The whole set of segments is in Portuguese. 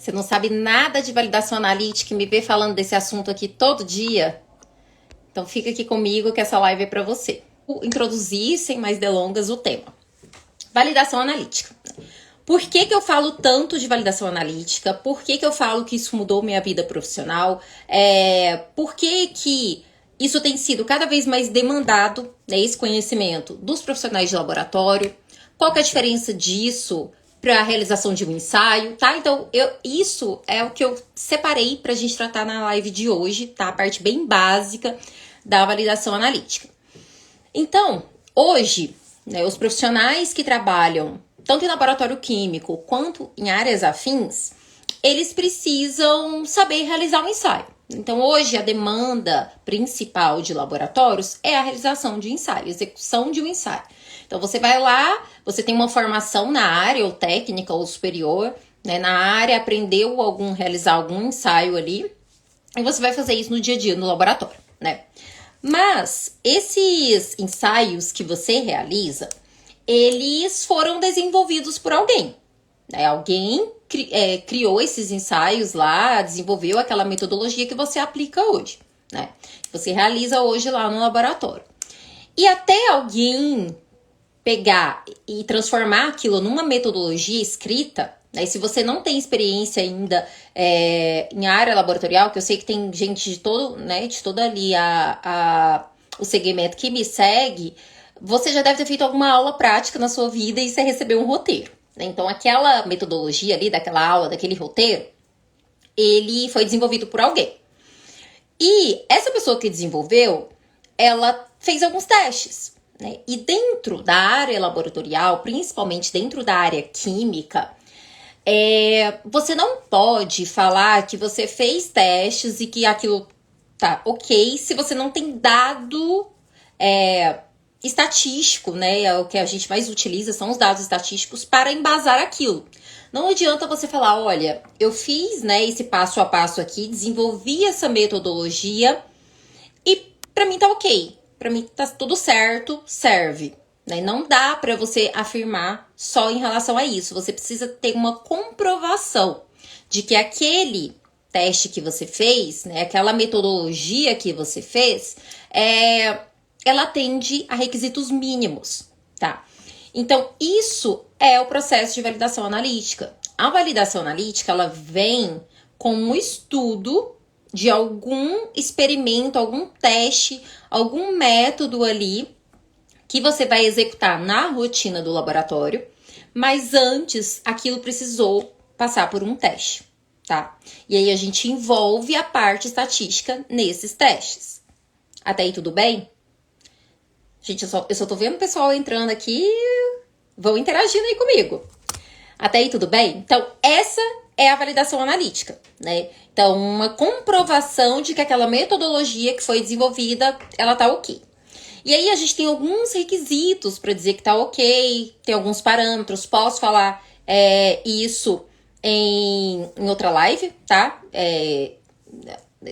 Você não sabe nada de validação analítica e me vê falando desse assunto aqui todo dia? Então fica aqui comigo que essa live é para você. Vou introduzir, sem mais delongas, o tema. Validação analítica. Por que eu falo tanto de validação analítica? Por que eu falo que isso mudou minha vida profissional? Por que isso tem sido cada vez mais demandado, né, esse conhecimento dos profissionais de laboratório? Qual que é a diferença disso para a realização de um ensaio, tá? Então, isso é o que eu separei para a gente tratar na live de hoje, tá? A parte bem básica da validação analítica. Então, hoje, né, os profissionais que trabalham tanto em laboratório químico quanto em áreas afins, eles precisam saber realizar um ensaio. Então, hoje, a demanda principal de laboratórios é a realização de ensaio, execução de um ensaio. Então, você vai lá, você tem uma formação na área, ou técnica, ou superior, né, na área, aprendeu realizar algum ensaio ali, e você vai fazer isso no dia a dia, no laboratório, né? Mas, esses ensaios que você realiza, eles foram desenvolvidos por alguém, né? Alguém criou esses ensaios lá, desenvolveu aquela metodologia que você aplica hoje, né? Você realiza hoje lá no laboratório. E até alguém pegar e transformar aquilo numa metodologia escrita, né? Se você não tem experiência ainda em área laboratorial, que eu sei que tem gente de todo, né, de todo ali o segmento que me segue, você já deve ter feito alguma aula prática na sua vida e você recebeu um roteiro, né? Então, aquela metodologia ali, daquela aula, daquele roteiro, ele foi desenvolvido por alguém. E essa pessoa que desenvolveu, ela fez alguns testes, né? E dentro da área laboratorial, principalmente dentro da área química, você não pode falar que você fez testes e que aquilo tá ok se você não tem dado estatístico, né? O que a gente mais utiliza são os dados estatísticos para embasar aquilo. Não adianta você falar, olha, eu fiz, né, esse passo a passo aqui, desenvolvi essa metodologia e para mim tá ok. Para mim tá tudo certo, serve. Né? Não dá para você afirmar só em relação a isso. Você precisa ter uma comprovação de que aquele teste que você fez, né, aquela metodologia que você fez, ela atende a requisitos mínimos, tá? Então, isso é o processo de validação analítica. A validação analítica, ela vem com um estudo de algum experimento, algum teste, algum método ali que você vai executar na rotina do laboratório, mas antes aquilo precisou passar por um teste, tá? E aí a gente envolve a parte estatística nesses testes. Até aí tudo bem? Gente, eu só tô vendo o pessoal entrando aqui, vão interagindo aí comigo. Até aí tudo bem? Então, essa é a validação analítica, né? Então, uma comprovação de que aquela metodologia que foi desenvolvida, ela tá ok. E aí, a gente tem alguns requisitos para dizer que tá ok, tem alguns parâmetros, posso falar isso em outra live, tá?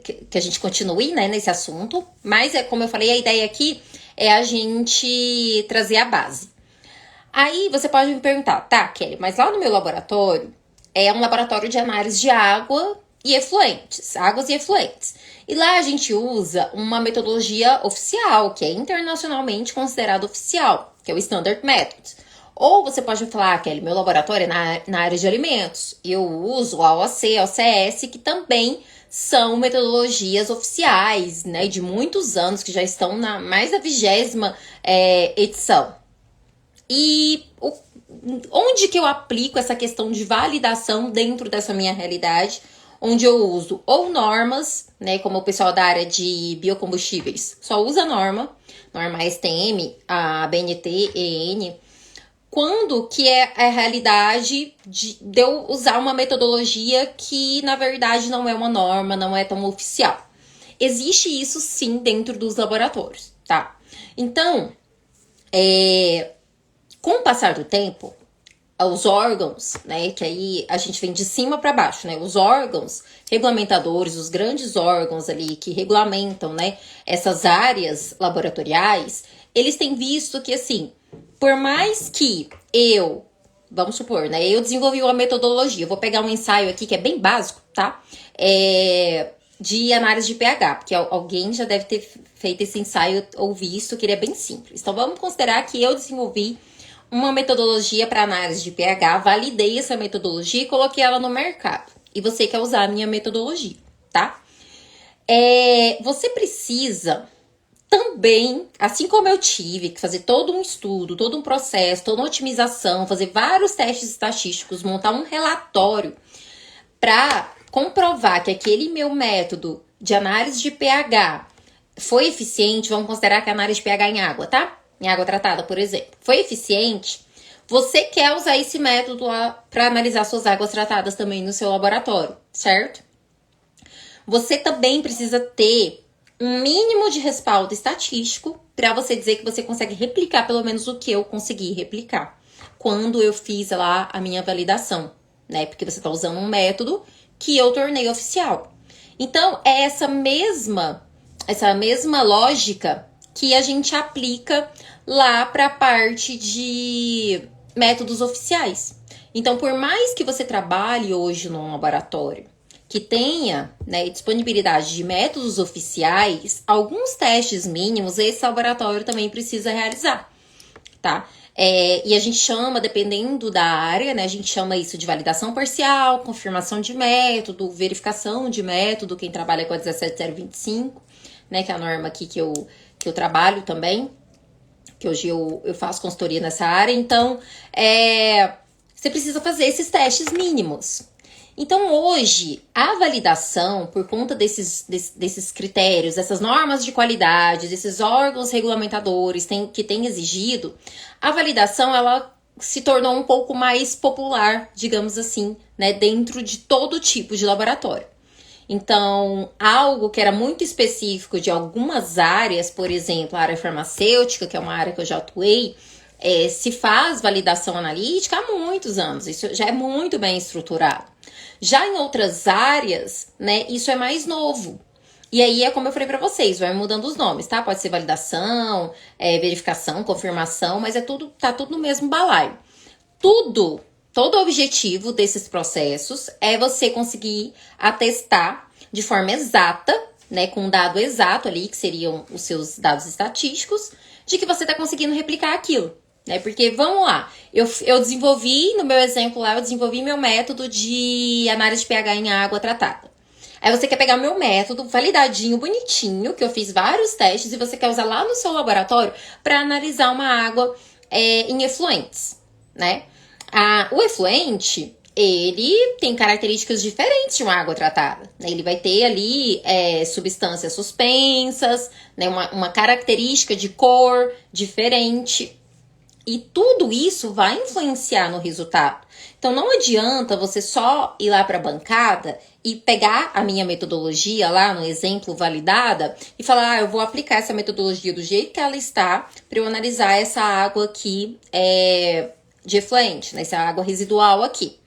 Que a gente continue, né, nesse assunto. Mas, como eu falei, a ideia aqui é a gente trazer a base. Aí você pode me perguntar, tá, Kelly, mas lá no meu laboratório é um laboratório de análise de água e efluentes, águas e efluentes. E lá a gente usa uma metodologia oficial, que é internacionalmente considerada oficial, que é o Standard Method. Ou você pode falar, Kelly, meu laboratório é na área de alimentos. Eu uso a OAC, a OCS, que também são metodologias oficiais, né, de muitos anos, que já estão na mais da 20ª edição. E onde que eu aplico essa questão de validação dentro dessa minha realidade? Onde eu uso ou normas, né, como o pessoal da área de biocombustíveis só usa norma STM, a BNT, EN, quando que é a realidade de eu usar uma metodologia que, na verdade, não é uma norma, não é tão oficial. Existe isso, sim, dentro dos laboratórios, tá? Então, com o passar do tempo, os órgãos, né, que aí a gente vem de cima para baixo, né, os órgãos regulamentadores, os grandes órgãos ali que regulamentam, né, essas áreas laboratoriais, eles têm visto que, assim, por mais que eu vamos supor, né? Eu desenvolvi uma metodologia. Eu vou pegar um ensaio aqui que é bem básico, tá? De análise de pH, porque alguém já deve ter feito esse ensaio ou visto que ele é bem simples. Então, vamos considerar que eu desenvolvi uma metodologia para análise de pH, validei essa metodologia e coloquei ela no mercado. E você quer usar a minha metodologia, tá? Você precisa também, assim como eu tive que fazer todo um estudo, todo um processo, toda uma otimização, fazer vários testes estatísticos, montar um relatório para comprovar que aquele meu método de análise de pH foi eficiente. Vamos considerar que a análise de pH em água, tá? Em água tratada, por exemplo, foi eficiente. Você quer usar esse método para analisar suas águas tratadas também no seu laboratório, certo? Você também precisa ter um mínimo de respaldo estatístico para você dizer que você consegue replicar pelo menos o que eu consegui replicar quando eu fiz lá a minha validação, né? Porque você está usando um método que eu tornei oficial. Então, é essa mesma lógica que a gente aplica lá para a parte de métodos oficiais. Então, por mais que você trabalhe hoje num laboratório que tenha, né, disponibilidade de métodos oficiais, alguns testes mínimos esse laboratório também precisa realizar, tá? E a gente chama, dependendo da área, né, a gente chama isso de validação parcial, confirmação de método, verificação de método, quem trabalha com a 17025, né, que é a norma aqui que eu trabalho também, que hoje eu faço consultoria nessa área. Então, você precisa fazer esses testes mínimos. Então, hoje, a validação, por conta desses critérios, dessas normas de qualidade, desses órgãos regulamentadores que têm exigido, a validação, ela se tornou um pouco mais popular, digamos assim, né, dentro de todo tipo de laboratório. Então, algo que era muito específico de algumas áreas, por exemplo, a área farmacêutica, que é uma área que eu já atuei, se faz validação analítica há muitos anos, isso já é muito bem estruturado. Já em outras áreas, né, isso é mais novo. E aí é como eu falei para vocês, vai mudando os nomes, tá? Pode ser validação, verificação, confirmação, mas tá tudo no mesmo balaio. Todo o objetivo desses processos é você conseguir atestar de forma exata, né, com um dado exato ali, que seriam os seus dados estatísticos, de que você está conseguindo replicar aquilo. Né? Porque, vamos lá, eu desenvolvi, no meu exemplo lá, eu desenvolvi meu método de análise de pH em água tratada. Aí você quer pegar o meu método validadinho, bonitinho, que eu fiz vários testes, e você quer usar lá no seu laboratório para analisar uma água em efluentes, né? O efluente, ele tem características diferentes de uma água tratada, né? Ele vai ter ali substâncias suspensas, né? Uma característica de cor diferente. E tudo isso vai influenciar no resultado. Então, não adianta você só ir lá para a bancada e pegar a minha metodologia lá no exemplo validada e falar, eu vou aplicar essa metodologia do jeito que ela está para eu analisar essa água aqui de efluente, né, essa água residual aqui.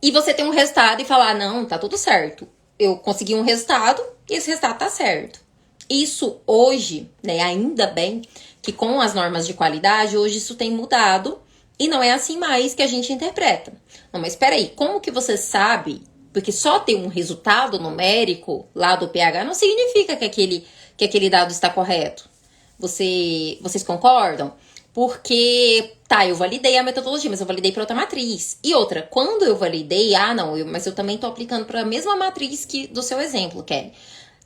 E você tem um resultado e falar, não, tá tudo certo. Eu consegui um resultado e esse resultado tá certo. Isso hoje, né, ainda bem que com as normas de qualidade, hoje isso tem mudado e não é assim mais que a gente interpreta. Não, mas espera aí, como que você sabe? Porque só ter um resultado numérico lá do pH não significa que aquele dado está correto. Vocês concordam? Porque, eu validei a metodologia, mas eu validei para outra matriz. E outra, quando eu validei, mas eu também estou aplicando para a mesma matriz que do seu exemplo, Kelly.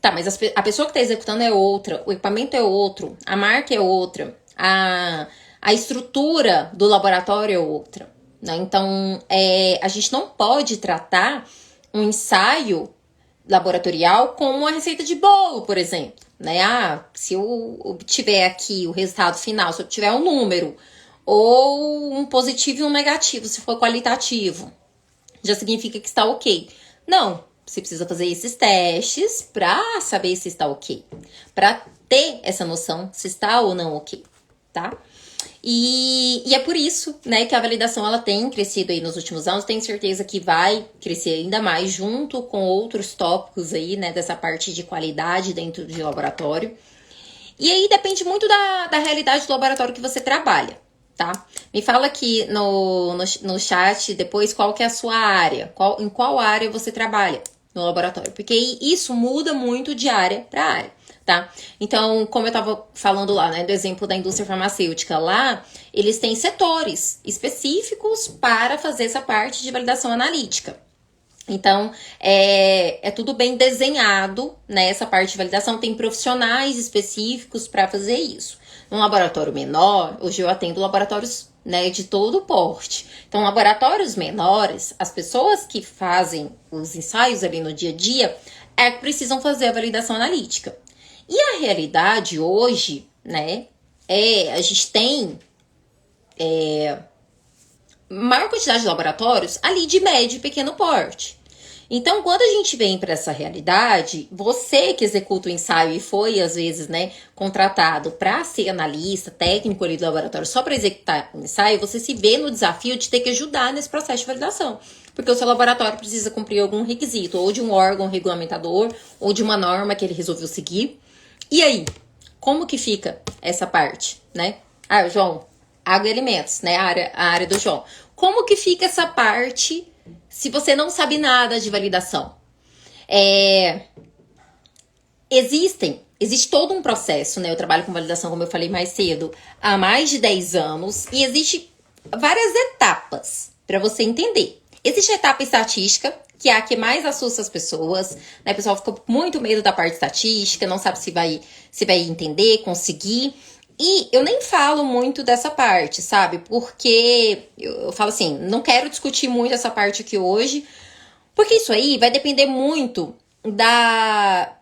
Tá, mas a pessoa que está executando é outra, o equipamento é outro, a marca é outra, a estrutura do laboratório é outra, né? Então, a gente não pode tratar um ensaio laboratorial como uma receita de bolo, por exemplo, né? Se eu obtiver aqui o resultado final, se eu tiver um número, ou um positivo e um negativo, se for qualitativo, já significa que está ok. Não. Você precisa fazer esses testes para saber se está ok. Para ter essa noção se está ou não ok, tá? E é por isso, né, que a validação ela tem crescido aí nos últimos anos. Tenho certeza que vai crescer ainda mais junto com outros tópicos aí, né, dessa parte de qualidade dentro de laboratório. E aí depende muito da realidade do laboratório que você trabalha, tá? Me fala aqui no chat depois qual que é a sua área, em qual área você trabalha no laboratório, porque isso muda muito de área para área, tá? Então, como eu tava falando lá, né, do exemplo da indústria farmacêutica, lá eles têm setores específicos para fazer essa parte de validação analítica. Então, é tudo bem desenhado, né? Essa parte de validação tem profissionais específicos para fazer isso. Num laboratório menor, hoje eu atendo laboratórios, né, de todo o porte. Então, laboratórios menores, as pessoas que fazem os ensaios ali no dia a dia é que precisam fazer a validação analítica. E a realidade hoje, né, a gente tem maior quantidade de laboratórios ali de médio e pequeno porte. Então, quando a gente vem para essa realidade, você que executa o ensaio e foi, às vezes, né, contratado para ser analista, técnico ali do laboratório só para executar o ensaio, você se vê no desafio de ter que ajudar nesse processo de validação. Porque o seu laboratório precisa cumprir algum requisito, ou de um órgão regulamentador, ou de uma norma que ele resolveu seguir. E aí, como que fica essa parte, né? Ah, João, água e alimentos, né? A área do João. Como que fica essa parte se você não sabe nada de validação? Existe todo um processo, né? Eu trabalho com validação, como eu falei mais cedo, há mais de 10 anos. E existe várias etapas para você entender. Existe a etapa estatística, que é a que mais assusta as pessoas, né? O pessoal fica com muito medo da parte estatística, não sabe se vai entender, conseguir. E eu nem falo muito dessa parte, sabe? Porque eu falo assim, não quero discutir muito essa parte aqui hoje, porque isso aí vai depender muito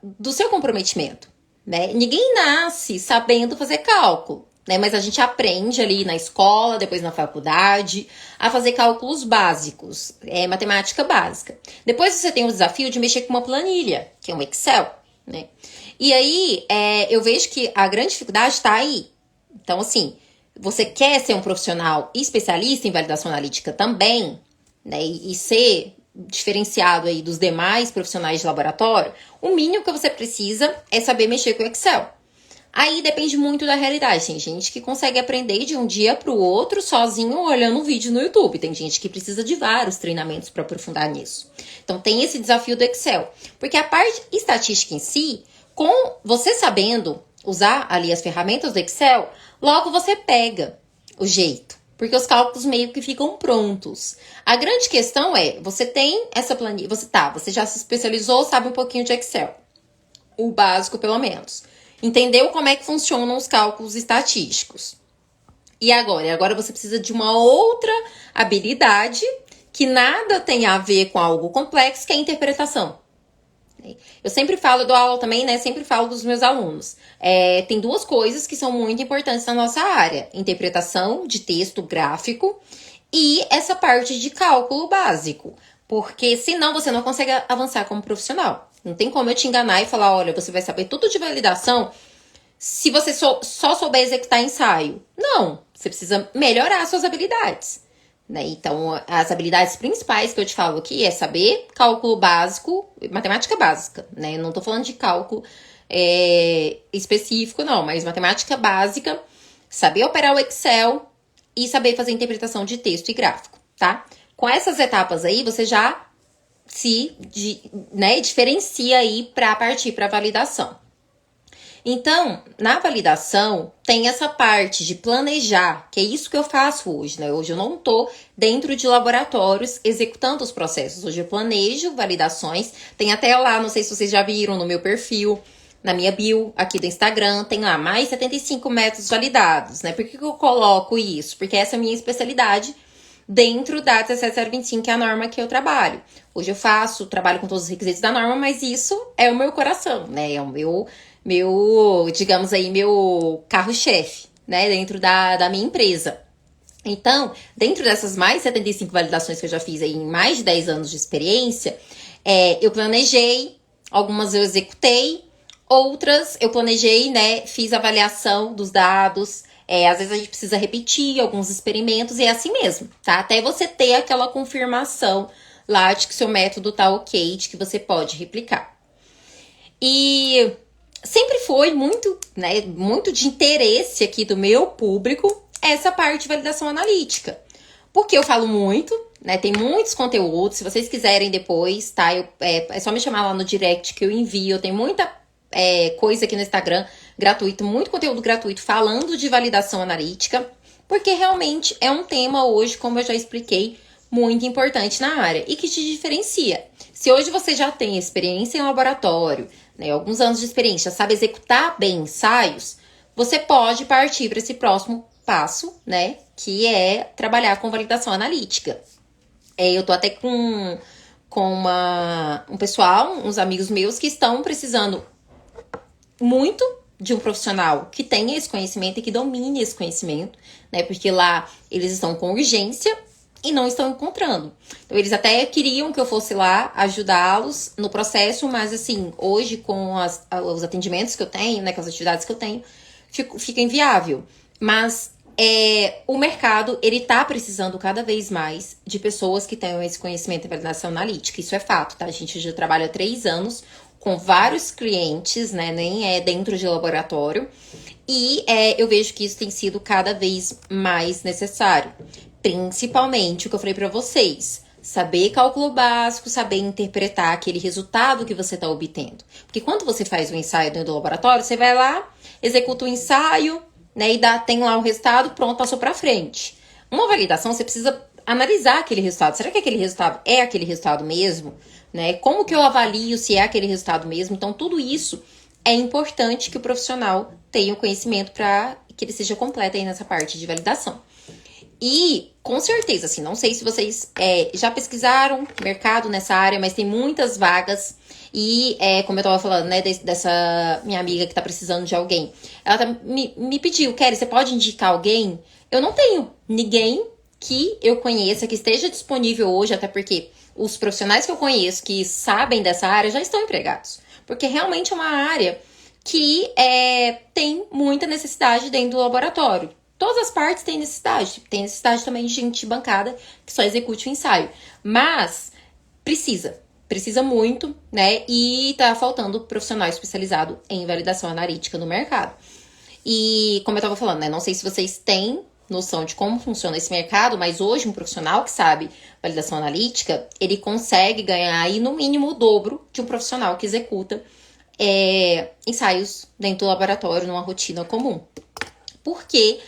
do seu comprometimento, né? Ninguém nasce sabendo fazer cálculo, né? Mas a gente aprende ali na escola, depois na faculdade, a fazer cálculos básicos, matemática básica. Depois você tem o desafio de mexer com uma planilha, que é um Excel, né? E aí, eu vejo que a grande dificuldade está aí. Então, assim, você quer ser um profissional especialista em validação analítica também, né? E ser diferenciado aí dos demais profissionais de laboratório, o mínimo que você precisa é saber mexer com o Excel. Aí depende muito da realidade. Tem gente que consegue aprender de um dia para o outro sozinho olhando um vídeo no YouTube. Tem gente que precisa de vários treinamentos para aprofundar nisso. Então tem esse desafio do Excel. Porque a parte estatística em si, com você sabendo usar ali as ferramentas do Excel, logo você pega o jeito. Porque os cálculos meio que ficam prontos. A grande questão é, você tem essa planilha, você já se especializou, sabe um pouquinho de Excel. O básico, pelo menos. Entendeu como é que funcionam os cálculos estatísticos. E agora? Agora você precisa de uma outra habilidade que nada tem a ver com algo complexo, que é a interpretação. Eu sempre falo, dou aula também, né? Sempre falo dos meus alunos. Tem duas coisas que são muito importantes na nossa área. Interpretação de texto gráfico e essa parte de cálculo básico. Porque senão você não consegue avançar como profissional. Não tem como eu te enganar e falar, olha, você vai saber tudo de validação se você só souber executar ensaio. Não, você precisa melhorar suas habilidades. Né? Então, as habilidades principais que eu te falo aqui é saber cálculo básico, matemática básica, né? Eu não tô falando de cálculo específico, não, mas matemática básica, saber operar o Excel e saber fazer interpretação de texto e gráfico, tá? Com essas etapas aí, você já diferencia aí para partir para validação. Então, na validação, tem essa parte de planejar, que é isso que eu faço hoje, né? Hoje eu não tô dentro de laboratórios executando os processos. Hoje eu planejo validações. Tem até lá, não sei se vocês já viram no meu perfil, na minha bio aqui do Instagram, tem lá mais 75 métodos validados, né? Por que eu coloco isso? Porque essa é a minha especialidade dentro da 17025, que é a norma que eu trabalho. Hoje eu trabalho com todos os requisitos da norma, mas isso é o meu coração, né? É o meu, digamos aí, meu carro-chefe, né, dentro da minha empresa. Então, dentro dessas mais 75 validações que eu já fiz aí em mais de 10 anos de experiência, eu planejei, algumas eu executei, outras eu planejei, né, fiz avaliação dos dados, às vezes a gente precisa repetir alguns experimentos e é assim mesmo, tá? Até você ter aquela confirmação lá de que seu método tá ok, de que você pode replicar. E sempre foi muito, né, muito de interesse aqui do meu público essa parte de validação analítica. Porque eu falo muito, né? Tem muitos conteúdos. Se vocês quiserem depois, tá? É só me chamar lá no direct que eu envio. Eu tenho muita coisa aqui no Instagram gratuito, muito conteúdo gratuito falando de validação analítica. Porque realmente é um tema hoje, como eu já expliquei, muito importante na área e que te diferencia. Se hoje você já tem experiência em laboratório, né, alguns anos de experiência, sabe executar bem ensaios, você pode partir para esse próximo passo, né, que é trabalhar com validação analítica. Eu tô até com um pessoal, uns amigos meus que estão precisando muito de um profissional que tenha esse conhecimento e que domine esse conhecimento, né? Porque lá eles estão com urgência e não estão encontrando. Então, eles até queriam que eu fosse lá ajudá-los no processo, mas assim, hoje com os atendimentos que eu tenho, né, com as atividades que eu tenho, fica inviável. Mas o mercado, ele tá precisando cada vez mais de pessoas que tenham esse conhecimento em validação analítica. Isso é fato, tá? A gente já trabalha há 3 anos com vários clientes, né? Nem é dentro de laboratório. E eu vejo que isso tem sido cada vez mais necessário. Principalmente o que eu falei pra vocês. Saber cálculo básico, saber interpretar aquele resultado que você está obtendo. Porque quando você faz um ensaio dentro do laboratório, você vai lá, executa o ensaio, né? E tem lá o resultado, pronto, passou pra frente. Uma validação, você precisa analisar aquele resultado. Será que aquele resultado é aquele resultado mesmo? Né? Como que eu avalio se é aquele resultado mesmo? Então, tudo isso é importante que o profissional tenha o conhecimento para que ele seja completo aí nessa parte de validação. E, com certeza, assim, não sei se vocês já pesquisaram mercado nessa área, mas tem muitas vagas. E, como eu tava falando, né, dessa minha amiga que tá precisando de alguém. Ela me pediu, Kelly, você pode indicar alguém? Eu não tenho ninguém que eu conheça, que esteja disponível hoje, até porque os profissionais que eu conheço que sabem dessa área já estão empregados. Porque realmente é uma área que tem muita necessidade dentro do laboratório. Todas as partes têm necessidade. Tem necessidade também de gente bancada que só execute o ensaio. Mas precisa muito, né? E tá faltando profissional especializado em validação analítica no mercado. E como eu tava falando, né? Não sei se vocês têm noção de como funciona esse mercado, mas hoje um profissional que sabe validação analítica, ele consegue ganhar aí no mínimo o dobro de um profissional que executa ensaios dentro do laboratório numa rotina comum. Porque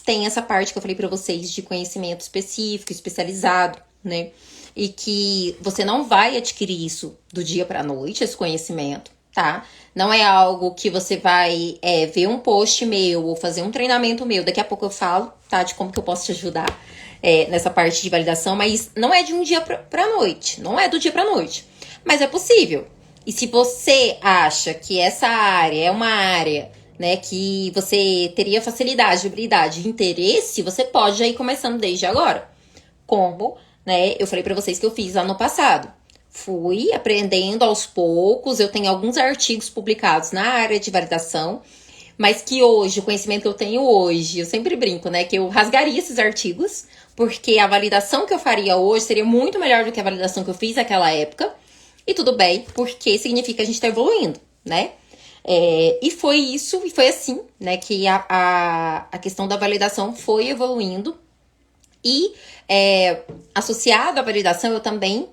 tem essa parte que eu falei pra vocês de conhecimento específico, especializado, né? E que você não vai adquirir isso do dia pra noite, esse conhecimento, tá? Não é algo que você vai ver um post meu ou fazer um treinamento meu. Daqui a pouco eu falo, tá? De como que eu posso te ajudar nessa parte de validação. Mas não é de um dia pra noite. Não é do dia pra noite. Mas é possível. E se você acha que essa área é uma área, né, que você teria facilidade, habilidade, interesse, você pode já ir começando desde agora. Como, né, eu falei pra vocês que eu fiz ano passado. Fui aprendendo aos poucos, eu tenho alguns artigos publicados na área de validação, mas que hoje, o conhecimento que eu tenho hoje, eu sempre brinco, né, que eu rasgaria esses artigos, porque a validação que eu faria hoje seria muito melhor do que a validação que eu fiz naquela época, e tudo bem, porque significa que a gente tá evoluindo, né? E foi isso, e foi assim, né, que a questão da validação foi evoluindo. E associado à validação, eu também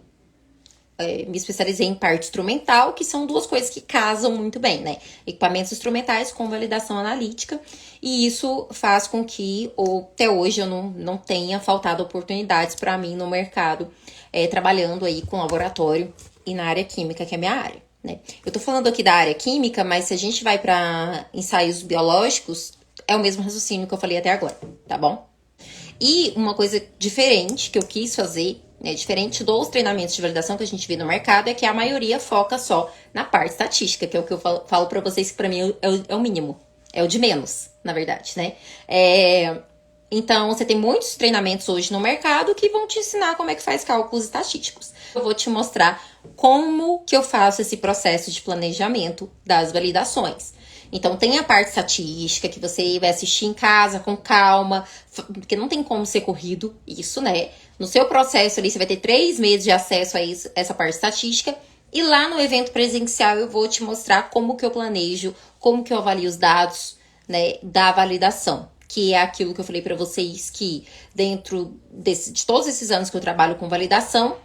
me especializei em parte instrumental, que são duas coisas que casam muito bem, né? Equipamentos instrumentais com validação analítica. E isso faz com que, até hoje, eu não tenha faltado oportunidades para mim no mercado, trabalhando aí com laboratório e na área química, que é a minha área, né? Eu tô falando aqui da área química, mas se a gente vai para ensaios biológicos, é o mesmo raciocínio que eu falei até agora, tá bom? E uma coisa diferente que eu quis fazer, né, diferente dos treinamentos de validação que a gente vê no mercado, é que a maioria foca só na parte estatística, que é o que eu falo pra vocês que pra mim é o mínimo. É o de menos, na verdade, né? Então, você tem muitos treinamentos hoje no mercado que vão te ensinar como é que faz cálculos estatísticos. Eu vou te mostrar como que eu faço esse processo de planejamento das validações. Então, tem a parte estatística que você vai assistir em casa com calma, porque não tem como ser corrido isso, né? No seu processo ali, você vai ter 3 meses de acesso a isso, essa parte estatística. E lá no evento presencial, eu vou te mostrar como que eu planejo, como que eu avalio os dados, né, da validação. que é aquilo que eu falei para vocês, que dentro de todos esses anos que eu trabalho com validação,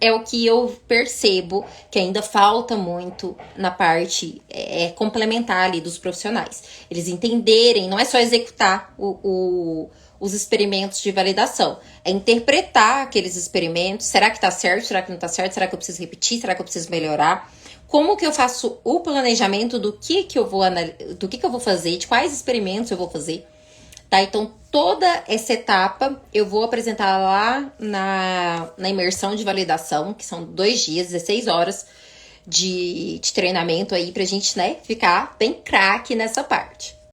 é o que eu percebo que ainda falta muito na parte complementar ali dos profissionais. Eles entenderem, não é só executar os experimentos de validação, é interpretar aqueles experimentos. Será que tá certo? Será que não tá certo? Será que eu preciso repetir? Será que eu preciso melhorar? Como que eu faço o planejamento do que eu vou fazer, de quais experimentos eu vou fazer? Tá? Então, toda essa etapa eu vou apresentar lá na imersão de validação, que são 2 dias, 16 horas de treinamento aí pra gente, né, ficar bem craque nessa parte.